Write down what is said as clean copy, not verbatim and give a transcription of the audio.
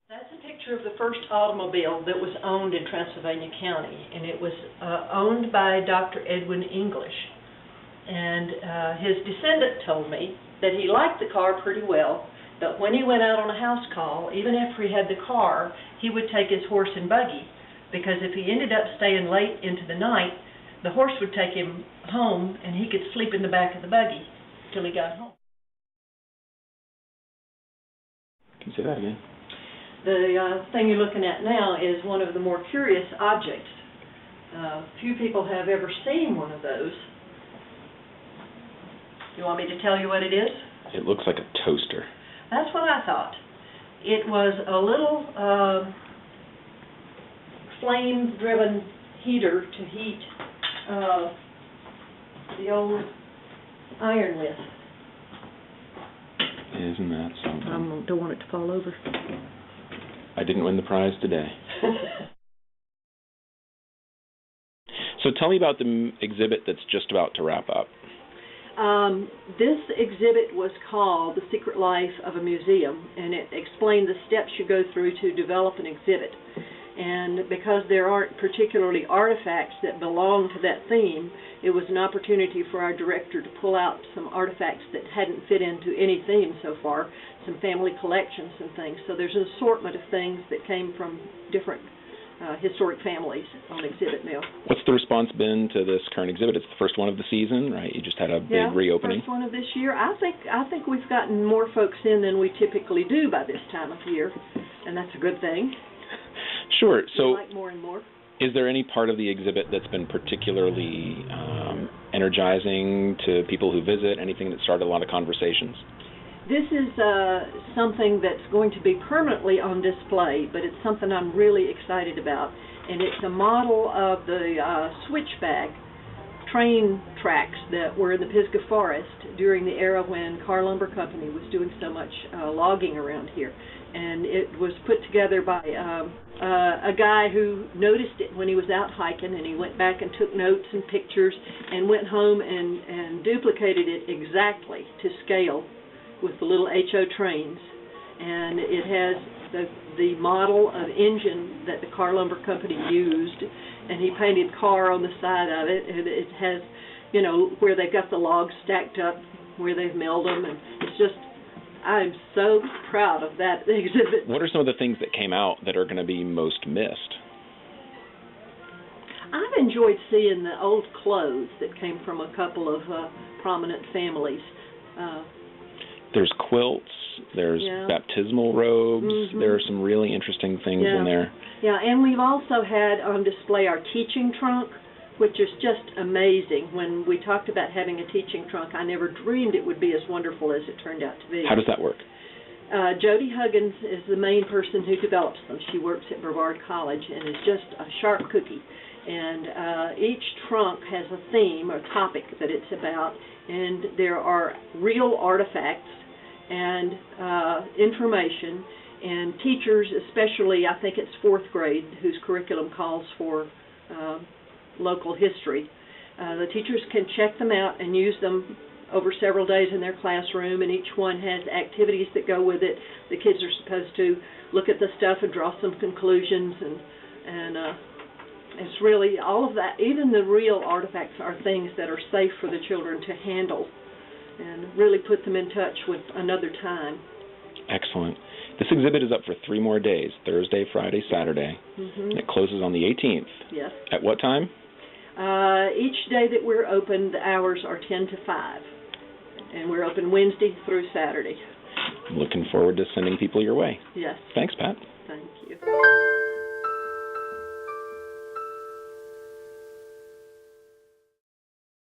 That's a picture of the first automobile that was owned in Transylvania County, and it was owned by Dr. Edwin English. And his descendant told me that he liked the car pretty well, but when he went out on a house call, even after he had the car, he would take his horse and buggy, because if he ended up staying late into the night, the horse would take him home, and he could sleep in the back of the buggy till he got home. Can you say that again? The thing you're looking at now is one of the more curious objects. Few people have ever seen one of those. You want me to tell you what it is? It looks like a toaster. That's what I thought. It was a little flame-driven heater to heat the old iron with. Isn't that something? I don't want it to fall over. I didn't win the prize today. So tell me about the exhibit that's just about to wrap up. This exhibit was called The Secret Life of a Museum, and it explained the steps you go through to develop an exhibit. And because there aren't particularly artifacts that belong to that theme, it was an opportunity for our director to pull out some artifacts that hadn't fit into any theme so far, some family collections and things. So there's an assortment of things that came from different historic families on exhibit now. What's the response been to this current exhibit? It's the first one of the season, right? You just had a big reopening. First one of this year. I think we've gotten more folks in than we typically do by this time of year, and that's a good thing. Sure. So, we like more and more. Is there any part of the exhibit that's been particularly energizing to people who visit? Anything that started a lot of conversations? This is something that's going to be permanently on display, but it's something I'm really excited about. And it's a model of the switchback train tracks that were in the Pisgah Forest during the era when Carr Lumber Company was doing so much logging around here. And it was put together by a guy who noticed it when he was out hiking, and he went back and took notes and pictures and went home and duplicated it exactly to scale with the little HO trains. And it has the model of engine that the Carr Lumber Company used, and he painted Carr on the side of it, and it has, you know, where they've got the logs stacked up, where they've milled them, and it's just, I'm so proud of that exhibit. What are some of the things that came out that are going to be most missed? I've enjoyed seeing the old clothes that came from a couple of prominent families. There's quilts, there's baptismal robes, there are some really interesting things in there. Yeah, and we've also had on display our teaching trunk, which is just amazing. When we talked about having a teaching trunk, I never dreamed it would be as wonderful as it turned out to be. How does that work? Jody Huggins is the main person who develops them. She works at Brevard College and is just a sharp cookie. And each trunk has a theme or topic that it's about, and there are real artifacts and information, and teachers, especially, I think it's fourth grade, whose curriculum calls for local history. The teachers can check them out and use them over several days in their classroom, and each one has activities that go with it. The kids are supposed to look at the stuff and draw some conclusions, and it's really all of that. Even the real artifacts are things that are safe for the children to handle and really put them in touch with another time. Excellent. This exhibit is up for 3 more days, Thursday, Friday, Saturday. And it closes on the 18th. Yes. At what time? Each day that we're open, the hours are 10 to 5. And we're open Wednesday through Saturday. I'm looking forward to sending people your way. Yes. Thanks, Pat. Thank you.